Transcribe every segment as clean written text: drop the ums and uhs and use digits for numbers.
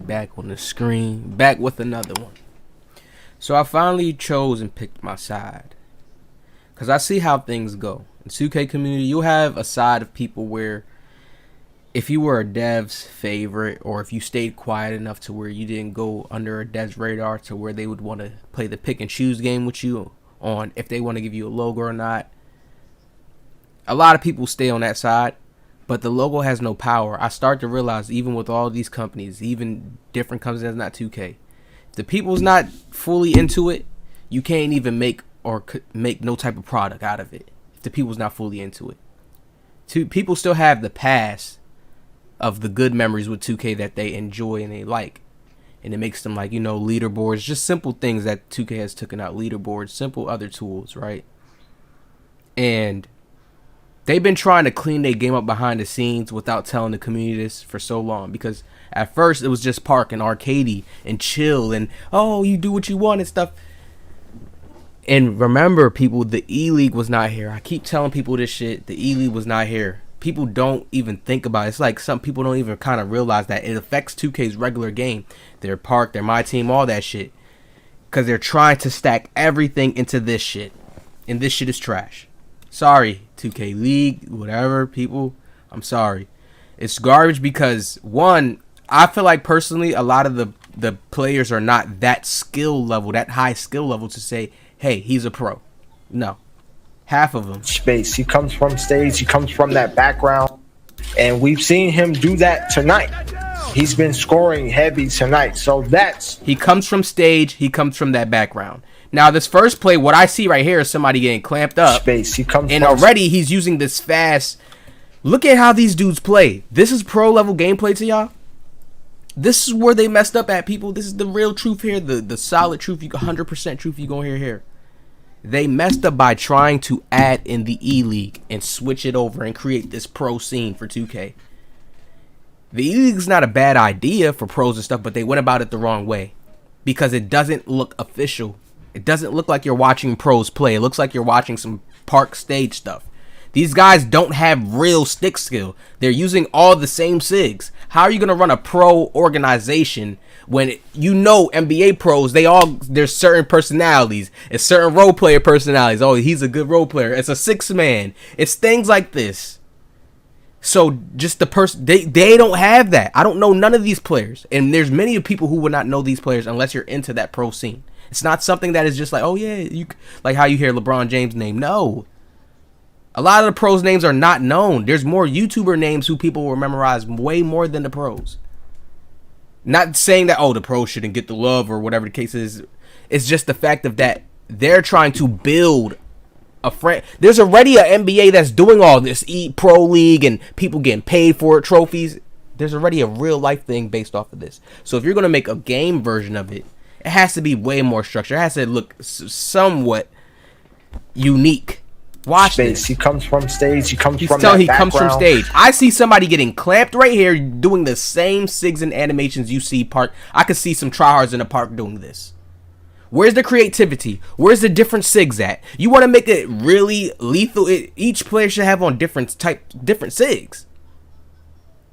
back on the screen, back with another one. So I finally chose and picked my side, because I see how things go. In 2K community, you'll have a side of people where if you were a dev's favorite, or if you stayed quiet enough to where you didn't go under a dev's radar to where they would want to play the pick and choose game with you on if they want to give you a logo or not, a lot of people stay on that side. But the logo has no power. I start to realize, even with all these companies, even different companies that's not 2K, if the people's not fully into it, you can't even make no type of product out of it. If the people's not fully into it, people still have the past of the good memories with 2K that they enjoy and they like, and it makes them, like, leaderboards, just simple things that 2K has taken out, leaderboards, simple other tools, right? And they've been trying to clean their game up behind the scenes without telling the community this for so long, because at first it was just park and arcadey and chill and, oh, you do what you want and stuff. And remember, people, the E-League was not here. I keep telling people this shit. The E-League was not here. People don't even think about it. It's like some people don't even kind of realize that it affects 2K's regular game. Their park, their my team, all that shit. Because they're trying to stack everything into this shit. And this shit is trash. Sorry, 2K League, whatever, people. I'm sorry. It's garbage because, one, I feel like personally a lot of the players are not that skill level, that high skill level to say, hey, he's a pro. No. Half of them. Space. He comes from stage. He comes from that background. And we've seen him do that tonight. He's been scoring heavy tonight. So he comes from stage. He comes from that background. Now, this first play, what I see right here is somebody getting clamped up. Space. He comes and already he's using this fast. Look at how these dudes play. This is pro level gameplay to y'all. This is where they messed up at, people. This is the real truth here. The solid truth. 100% truth you gonna hear here. They messed up by trying to add in the E-League and switch it over and create this pro scene for 2K. The E-League is not a bad idea for pros and stuff, but they went about it the wrong way because it doesn't look official. It doesn't look like you're watching pros play. It looks like you're watching some park stage stuff. These guys don't have real stick skill. They're using all the same SIGs. How are you going to run a pro organization when NBA pros, there's certain personalities. It's certain role player personalities. Oh, he's a good role player. It's a 6-man. It's things like this. So just the person, they don't have that. I don't know none of these players. And there's many people who would not know these players unless you're into that pro scene. It's not something that is just like, oh yeah, like how you hear LeBron James' name. No. A lot of the pros' names are not known. There's more YouTuber names who people will memorize way more than the pros. Not saying that, oh, the pros shouldn't get the love or whatever the case is. It's just the fact of that they're trying to build a friend. There's already an NBA that's doing all this pro league and people getting paid for it, trophies. There's already a real life thing based off of this. So if you're going to make a game version of it, it has to be way more structured. It has to look somewhat unique. Watch this. He comes from stage. He comes from that background. He comes from stage. I see somebody getting clamped right here doing the same SIGs and animations you see park. I could see some tryhards in the park doing this. Where's the creativity? Where's the different SIGs at? You want to make it really lethal? Each player should have on different SIGs.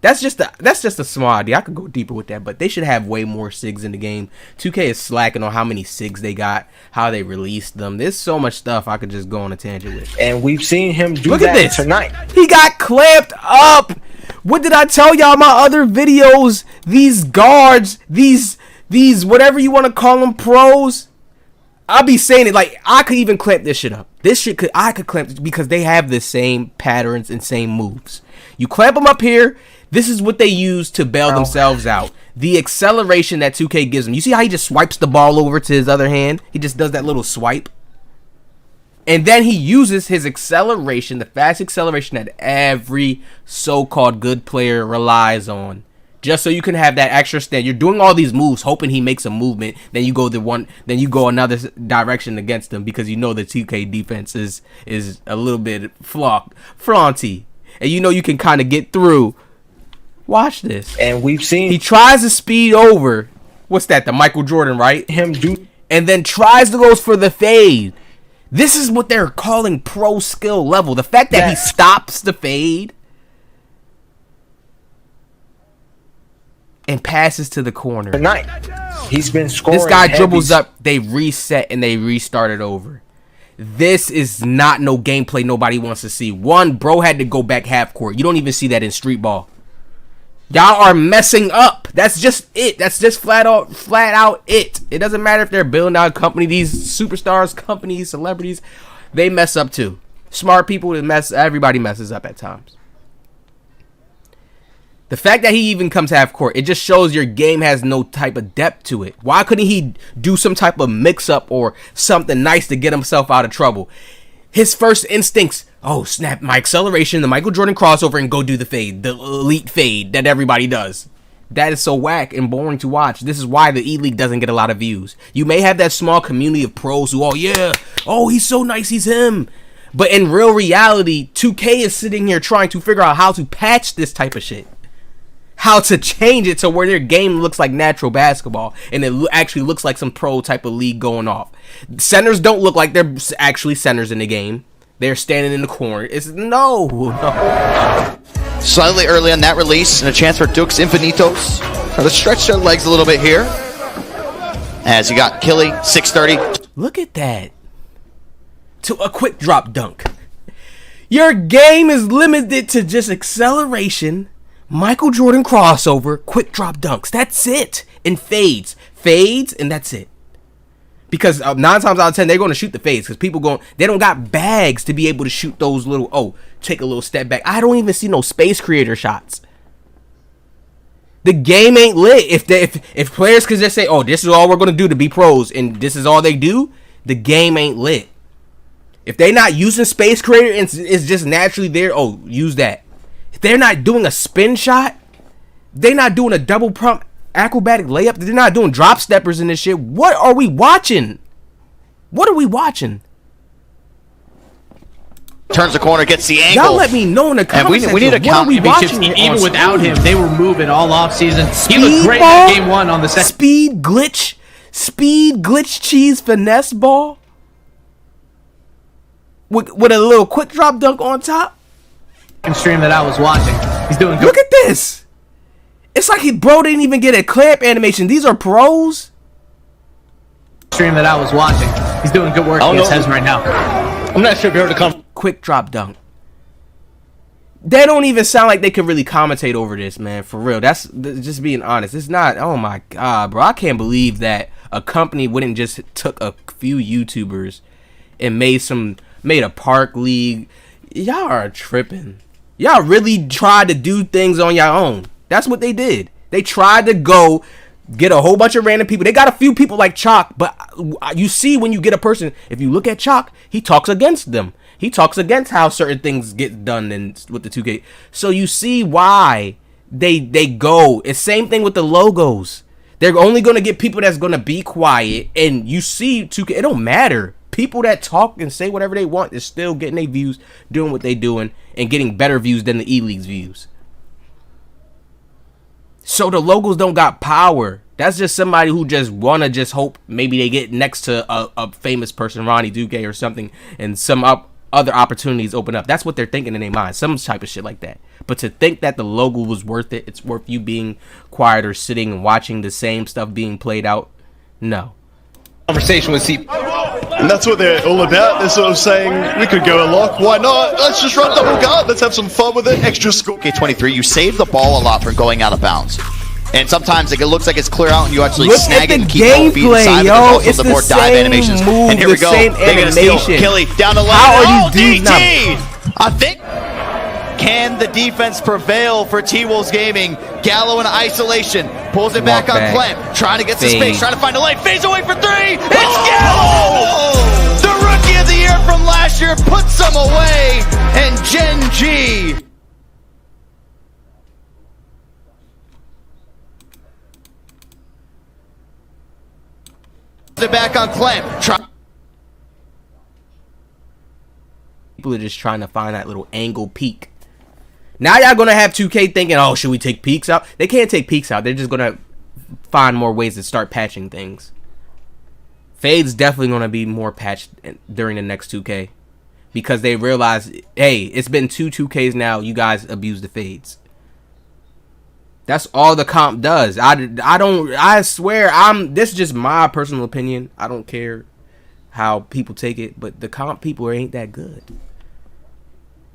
That's just a small idea. I could go deeper with that, but they should have way more SIGs in the game. 2K is slacking on how many SIGs they got, how they released them. There's so much stuff I could just go on a tangent with. And we've seen him do that tonight. He got clamped up. What did I tell y'all in my other videos? These guards, these whatever you want to call them, pros. I'll be saying it like I could even clamp this shit up. I could clamp it because they have the same patterns and same moves. You clamp them up here. This is what they use to bail themselves out. The acceleration that 2K gives them. You see how he just swipes the ball over to his other hand? He just does that little swipe. And then he uses his acceleration, the fast acceleration that every so-called good player relies on. Just so you can have that extra stand. You're doing all these moves, hoping he makes a movement. Then you go another direction against him because you know the 2K defense is a little bit flaunty. And you know you can kind of get through. Watch this. And we've seen he tries to speed over. What's that? The Michael Jordan, right? Him do. And then tries to go for the fade. This is what they're calling pro skill level. The fact that he stops the fade and passes to the corner. Tonight, he's been scoring. This guy dribbles up, they reset, and they restart it over. This is not no gameplay nobody wants to see. One, bro had to go back half court. You don't even see that in street ball. Y'all are messing up. That's just it. That's just flat out it. It doesn't matter if they're building out a company. These superstars, companies, celebrities, they mess up too. Smart people, everybody messes up at times. The fact that he even comes half court, it just shows your game has no type of depth to it. Why couldn't he do some type of mix-up or something nice to get himself out of trouble? His first instincts, oh, snap, my acceleration, the Michael Jordan crossover, and go do the fade, the elite fade that everybody does. That is so whack and boring to watch. This is why the E-League doesn't get a lot of views. You may have that small community of pros who, oh, yeah, oh, he's so nice, he's him. But in real reality, 2K is sitting here trying to figure out how to patch this type of shit. How to change it to where their game looks like natural basketball and it actually looks like some pro type of league going off. Centers don't look like they're actually centers in the game. They're standing in the corner. It's no. Slightly early on that release and a chance for Dukes Infinitos. Now let's stretch their legs a little bit here. As you got Killy, 630. Look at that. To a quick drop dunk. Your game is limited to just acceleration, Michael Jordan crossover, quick drop dunks. That's it. And fades. Fades, and that's it. Because 9 times out of 10, they're going to shoot the fades. Because people they don't got bags to be able to shoot those little, oh, take a little step back. I don't even see no space creator shots. The game ain't lit. If players could just say, oh, this is all we're going to do to be pros, and this is all they do, the game ain't lit. If they're not using space creator and it's just naturally there, oh, use that. If they're not doing a spin shot, they're not doing a double pump acrobatic layup, they're not doing drop steppers in this shit, what are we watching? What are we watching? Turns the corner, gets the angle. Y'all let me know in the comments. And we need a count. Even without him, they were moving all off season. He looked great ball, in game 1 on the second. Speed glitch cheese finesse ball with a little quick drop dunk on top. Stream that I was watching. He's doing good. Look at this. It's like bro didn't even get a clamp animation. These are pros. Stream that I was watching. He's doing good work against Hez right now. I'm not sure if you heard the comment. Quick drop dunk. They don't even sound like they could really commentate over this, man. For real. That's just being honest. It's not. Oh my god, bro. I can't believe that a company wouldn't just took a few YouTubers and made a park league. Y'all are tripping. Y'all really tried to do things on your own. That's what they did. They tried to go get a whole bunch of random people. They got a few people like Chalk, but you see when you get a person, if you look at Chalk, he talks against them. He talks against how certain things get done with the 2K. So you see why they go. It's same thing with the logos. They're only going to get people that's going to be quiet, and you see 2K, it don't matter. People that talk and say whatever they want is still getting their views, doing what they doing, and getting better views than the E-League's views. So the logos don't got power. That's just somebody who just want to just hope maybe they get next to a famous person, Ronnie 2K or something, and some other opportunities open up. That's what they're thinking in their mind, some type of shit like that. But to think that the logo was worth it, it's worth you being quiet or sitting and watching the same stuff being played out, no. Conversation with C. And that's what they're all about. They're sort of saying, we could go a lock, why not? Let's just run double guard, let's have some fun with it, extra score. Okay, 23, you save the ball a lot from going out of bounds. And sometimes it looks like it's clear out and you actually snag it and keep both feet inside. Yo, it's the more dive animations. Move, and here we go. They're going to steal Killy down the lane. How are you DT! I think. Can the defense prevail for T-Wolves Gaming? Gallo in isolation. Pulls it back on Clem. Trying to get some space. Trying to find a lane. Fades away for 3. It's Gallo! The rookie of the year from last year puts them away. And Gen G. It back on Clem. People are just trying to find that little angle peak. Now y'all gonna have 2K thinking, oh, should we take peaks out? They can't take peaks out. They're just gonna find more ways to start patching things. Fade's definitely gonna be more patched during the next 2K because they realize, hey, it's been two 2Ks now. You guys abuse the fades. That's all the comp does. I swear, this is just my personal opinion. I don't care how people take it, but the comp people ain't that good.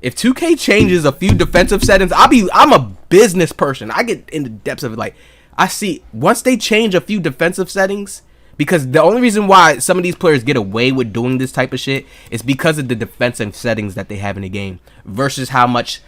If 2K changes a few defensive settings, I'm a business person. I get in the depths of it. Like, I see once they change a few defensive settings, because the only reason why some of these players get away with doing this type of shit is because of the defensive settings that they have in the game versus how much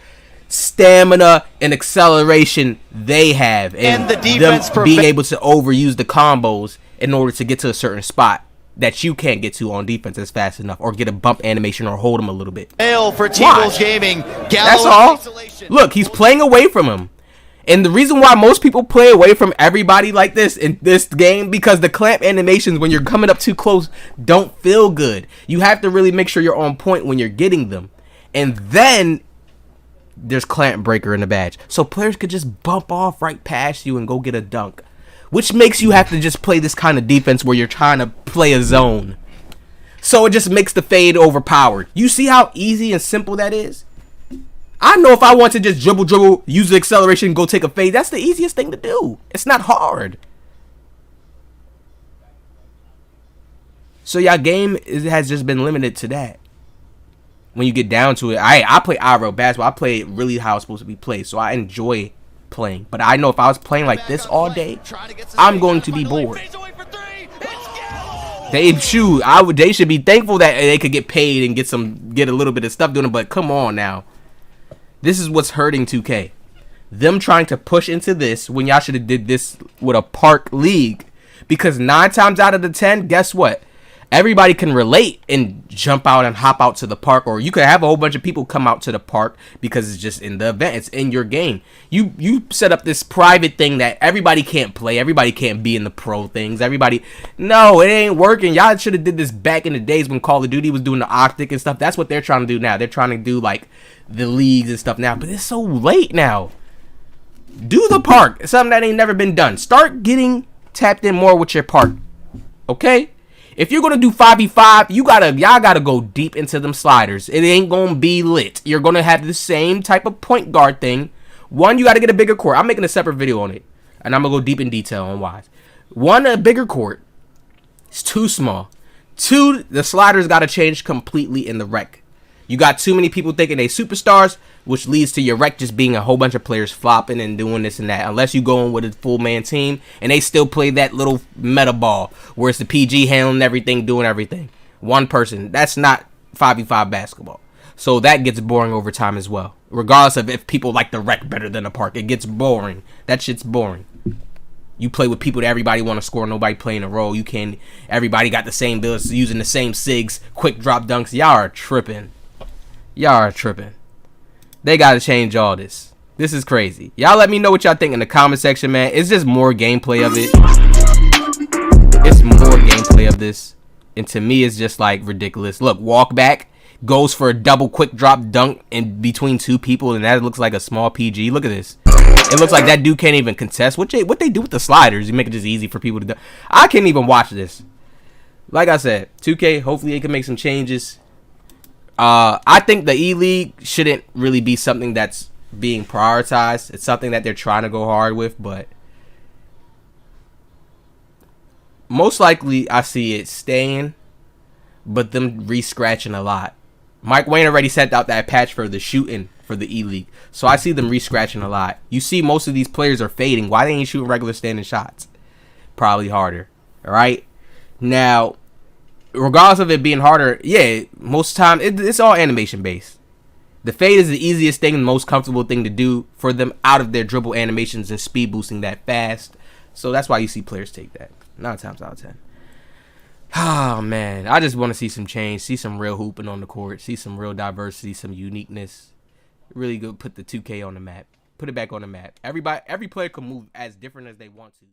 stamina and acceleration they have, and the defense being able to overuse the combos in order to get to a certain spot that you can't get to on defense as fast enough, or get a bump animation or hold him a little bit. For T-Wolves Gaming, that's all. Look, he's playing away from him. And the reason why most people play away from everybody like this in this game, because the clamp animations when you're coming up too close don't feel good. You have to really make sure you're on point when you're getting them. And then there's clamp breaker in the badge, so players could just bump off right past you and go get a dunk, which makes you have to just play this kind of defense where you're trying to play a zone. So it just makes the fade overpowered. You see how easy and simple that is? I know if I want to just dribble, use the acceleration, go take a fade, that's the easiest thing to do. It's not hard. So your game has just been limited to that. When you get down to it, I play IRL basketball. I play it really how it's supposed to be played, so I enjoy playing. But I know if I was playing like this all day, I'm going to be bored. They should be thankful that they could get paid and get a little bit of stuff doing it. But come on now, this is what's hurting 2K. Them trying to push into this when y'all should have did this with a park league, because 9 times out of the 10, guess what? Everybody can relate and jump out and hop out to the park, or you could have a whole bunch of people come out to the park because it's just in the event. It's in your game. You set up this private thing that everybody can't play. Everybody can't be in the pro things. No, it ain't working. Y'all should have did this back in the days when Call of Duty was doing the Optic and stuff. That's what they're trying to do now. They're trying to do like the leagues and stuff now, but it's so late now. Do the park. It's something that ain't never been done. Start getting tapped in more with your park. Okay? If you're gonna do 5v5, y'all gotta go deep into them sliders. It ain't gonna be lit. You're gonna have the same type of point guard thing. One, you gotta get a bigger court. I'm making a separate video on it, and I'm gonna go deep in detail on why. One, a bigger court. It's too small. Two, the sliders gotta change completely in the rec. You got too many people thinking they superstars, which leads to your rec just being a whole bunch of players flopping and doing this and that. Unless you go in with a full man team and they still play that little meta ball where it's the PG handling everything, doing everything. One person. That's not 5v5 basketball. So that gets boring over time as well. Regardless of if people like the rec better than the park, it gets boring. That shit's boring. You play with people that everybody want to score, nobody playing a role. Everybody got the same builds, using the same SIGs, quick drop dunks. Y'all are tripping. Y'all are tripping. They gotta change all this. This is crazy. Y'all let me know what y'all think in the comment section, man. It's just more gameplay of it. It's more gameplay of this. And to me, it's just like ridiculous. Look, walk back. Goes for a double quick drop dunk in between two people. And that looks like a small PG. Look at this. It looks like that dude can't even contest. What they do with the sliders? You make it just easy for people to do. I can't even watch this. Like I said, 2K, hopefully they can make some changes. I think the E-League shouldn't really be something that's being prioritized. It's something that they're trying to go hard with, but most likely I see it staying, but them re-scratching a lot. Mike Wayne already sent out that patch for the shooting for the E-League, so I see them re-scratching a lot. You see most of these players are fading. Why they ain't shooting regular standing shots? Probably harder. All right? Now, regardless of it being harder, yeah, most of the time it's all animation based. The fade is the easiest thing and most comfortable thing to do for them out of their dribble animations and speed boosting that fast. So that's why you see players take that 9 times out of 10. Oh man, I just want to see some change, see some real hooping on the court, see some real diversity, some uniqueness. Really good. Put the 2K on the map. Put it back on the map. Every player can move as different as they want to.